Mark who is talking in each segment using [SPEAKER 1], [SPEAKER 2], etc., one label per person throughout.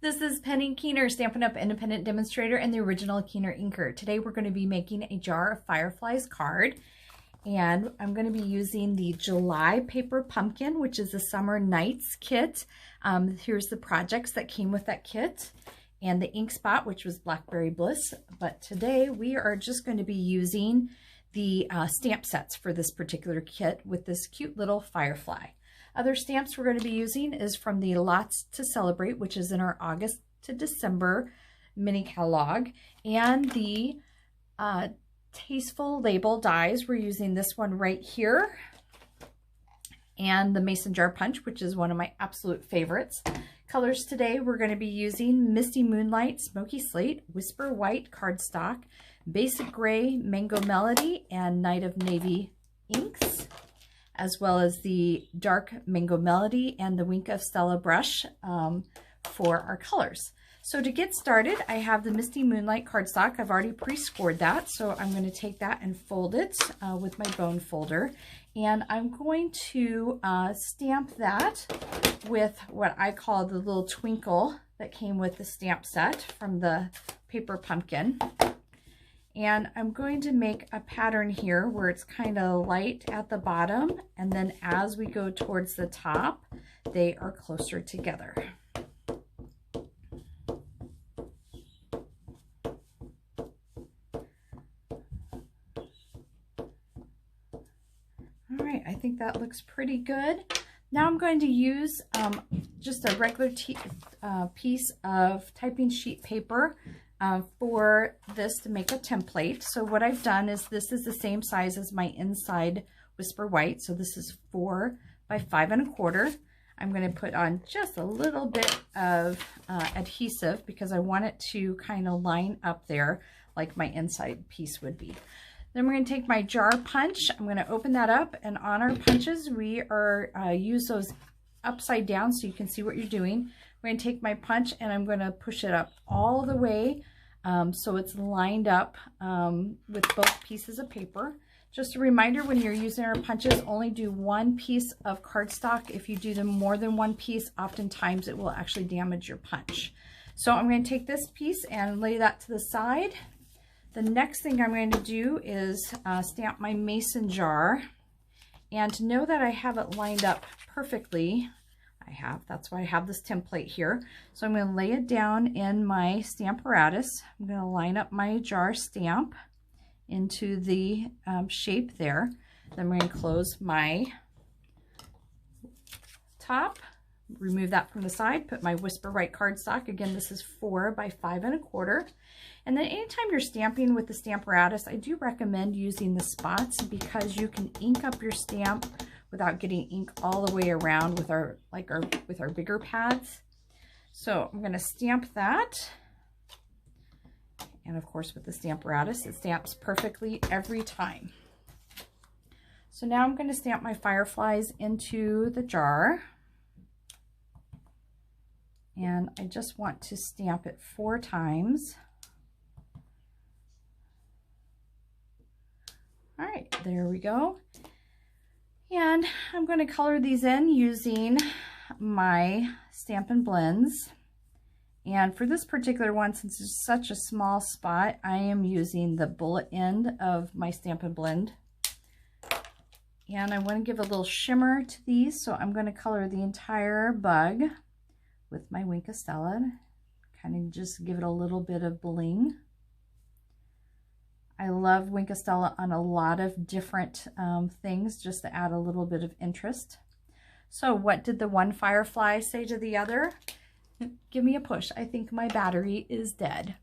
[SPEAKER 1] This is Penny Keener, Stampin' Up! Independent Demonstrator and the original KeenerINKer. Today we're going to be making a jar of Fireflies card, and I'm going to be using the July Paper Pumpkin, which is the Summer Nights kit. Here's the projects that came with that kit, and the ink spot, which was Blackberry Bliss. But today we are just going to be using the stamp sets for this particular kit with this cute little firefly. Other stamps we're going to be using is from the Lots to Celebrate, which is in our August to December mini catalog, and the Tasteful Label dies. We're using this one right here, and the Mason Jar Punch, which is one of my absolute favorites. Colors today, we're going to be using Misty Moonlight, Smoky Slate, Whisper White cardstock, Basic Gray, Mango Melody, and Night of Navy inks, as well as the Dark Mango Melody and the Wink of Stella brush for our colors. So to get started, I have the Misty Moonlight cardstock. I've already pre-scored that, so I'm going to take that and fold it with my bone folder. And I'm going to stamp that with what I call the little twinkle that came with the stamp set from the Paper Pumpkin. And I'm going to make a pattern here where it's kind of light at the bottom, and then as we go towards the top, they are closer together. All right, I think that looks pretty good. Now I'm going to use just a regular piece of typing sheet paper for this to make a template. So what I've done is this is the same size as my inside Whisper White. So this is 4 by 5 1/4. I'm going to put on just a little bit of adhesive because I want it to kind of line up there like my inside piece would be. Then we're going to take my jar punch. I'm going to open that up, and on our punches we are use those upside down so you can see what you're doing. I'm going to take my punch and I'm going to push it up all the way so it's lined up with both pieces of paper. Just a reminder, when you're using our punches, only do one piece of cardstock. If you do them more than one piece, oftentimes it will actually damage your punch. So I'm going to take this piece and lay that to the side. The next thing I'm going to do is stamp my mason jar. And to know that I have it lined up perfectly, that's why I have this template here. So I'm going to lay it down in my stamp apparatus. I'm going to line up my jar stamp into the shape there. Then I'm going to close my top, remove that from the side, put my Whisper White cardstock. Again, this is 4 by 5 1/4. And then anytime you're stamping with the stamp apparatus, I do recommend using the spots because you can ink up your stamp without getting ink all the way around with our bigger pads. So I'm going to stamp that. And of course, with the stamp apparatus, it stamps perfectly every time. So now I'm going to stamp my fireflies into the jar. And I just want to stamp it 4 times. All right, there we go. And I'm going to color these in using my Stampin' Blends. And for this particular one, since it's such a small spot, I am using the bullet end of my Stampin' Blend. And I want to give a little shimmer to these, so I'm going to color the entire bug with my Wink of Stella. Kind of just give it a little bit of bling. I love Wink of Stella on a lot of different things just to add a little bit of interest. So what did the one firefly say to the other? Give me a push. I think my battery is dead.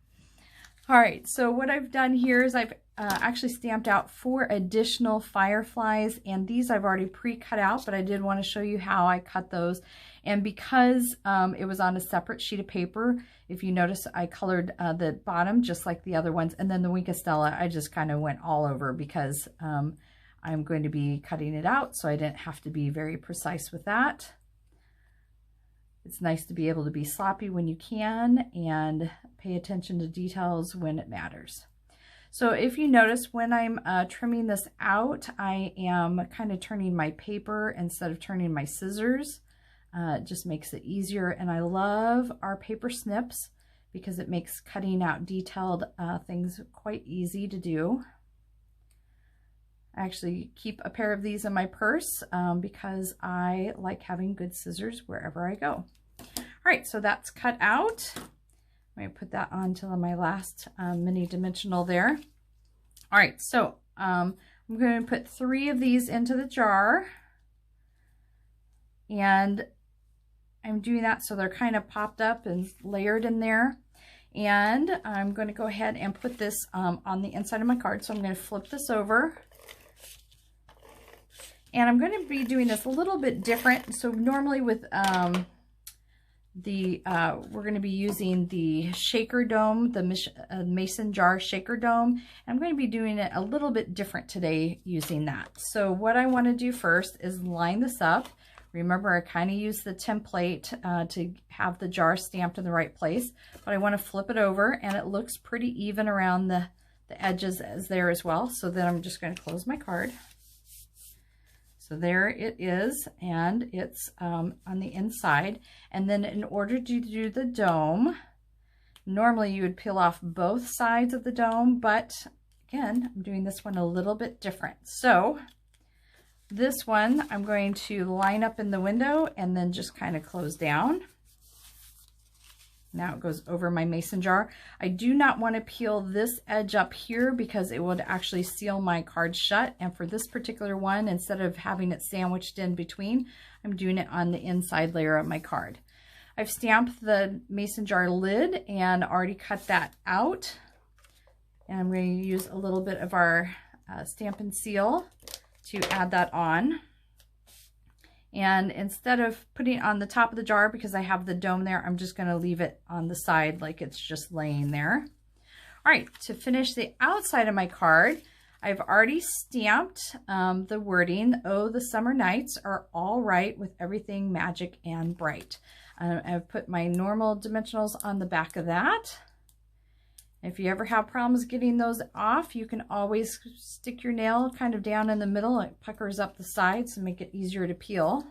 [SPEAKER 1] All right, so what I've done here is I've actually stamped out 4 additional fireflies, and these I've already pre-cut out, but I did want to show you how I cut those. And because it was on a separate sheet of paper, if you notice, I colored the bottom just like the other ones, and then the Wink of Stella, I just kind of went all over because I'm going to be cutting it out, so I didn't have to be very precise with that. It's nice to be able to be sloppy when you can and pay attention to details when it matters. So if you notice, when I'm trimming this out, I am kind of turning my paper instead of turning my scissors. It just makes it easier, and I love our paper snips because it makes cutting out detailed things quite easy to do. I actually keep a pair of these in my purse because I like having good scissors wherever I go. All right, so that's cut out. I'm going to put that onto my last mini dimensional there. All right, so I'm going to put 3 of these into the jar, and I'm doing that so they're kind of popped up and layered in there. And I'm going to go ahead and put this on the inside of my card. So I'm going to flip this over. And I'm going to be doing this a little bit different. So normally with we're going to be using the shaker dome, the mason jar shaker dome. I'm going to be doing it a little bit different today using that. So what I want to do first is line this up. Remember, I kind of used the template to have the jar stamped in the right place, but I want to flip it over, and it looks pretty even around the edges as there as well. So then I'm just going to close my card. So there it is, and it's on the inside. And then in order to do the dome, normally you would peel off both sides of the dome, but again, I'm doing this one a little bit different. So this one I'm going to line up in the window and then just kind of close down. Now it goes over my mason jar. I do not want to peel this edge up here because it would actually seal my card shut. And for this particular one, instead of having it sandwiched in between, I'm doing it on the inside layer of my card. I've stamped the mason jar lid and already cut that out. And I'm going to use a little bit of our Stampin' Seal to add that on. And instead of putting it on the top of the jar because I have the dome there, I'm just going to leave it on the side like it's just laying there. All right, to finish the outside of my card, I've already stamped the wording, "Oh, the summer nights are all right with everything magic and bright." I've put my normal dimensionals on the back of that. If you ever have problems getting those off, you can always stick your nail kind of down in the middle. It puckers up the sides to make it easier to peel.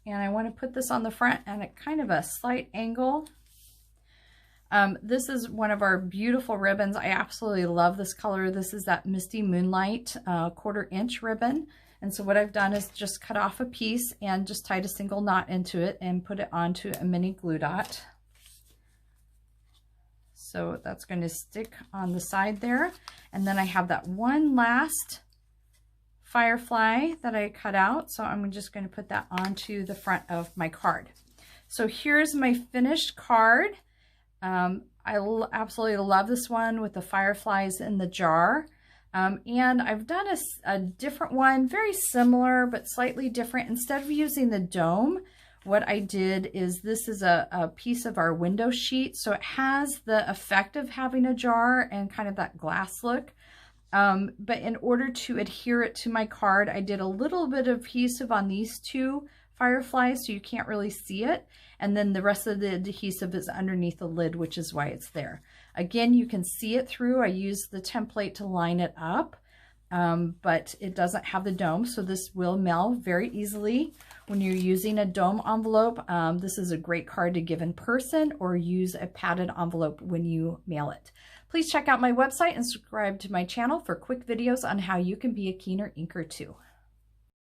[SPEAKER 1] And I want to put this on the front and at kind of a slight angle. This is one of our beautiful ribbons. I absolutely love this color. This is that Misty Moonlight 1/4 inch ribbon. And so what I've done is just cut off a piece and just tied a single knot into it and put it onto a mini glue dot. So that's going to stick on the side there. And then I have that one last firefly that I cut out. So I'm just going to put that onto the front of my card. So here's my finished card. I absolutely love this one with the fireflies in the jar. And I've done a different one, very similar, but slightly different. Instead of using the dome, what I did is this is a piece of our window sheet. So it has the effect of having a jar and kind of that glass look. But in order to adhere it to my card, I did a little bit of adhesive on these 2 fireflies so you can't really see it. And then the rest of the adhesive is underneath the lid, which is why it's there. Again, you can see it through. I used the template to line it up, but it doesn't have the dome, so this will mail very easily. When you're using a dome envelope, this is a great card to give in person or use a padded envelope when you mail it. Please check out my website and subscribe to my channel for quick videos on how you can be a KeenerINKer too.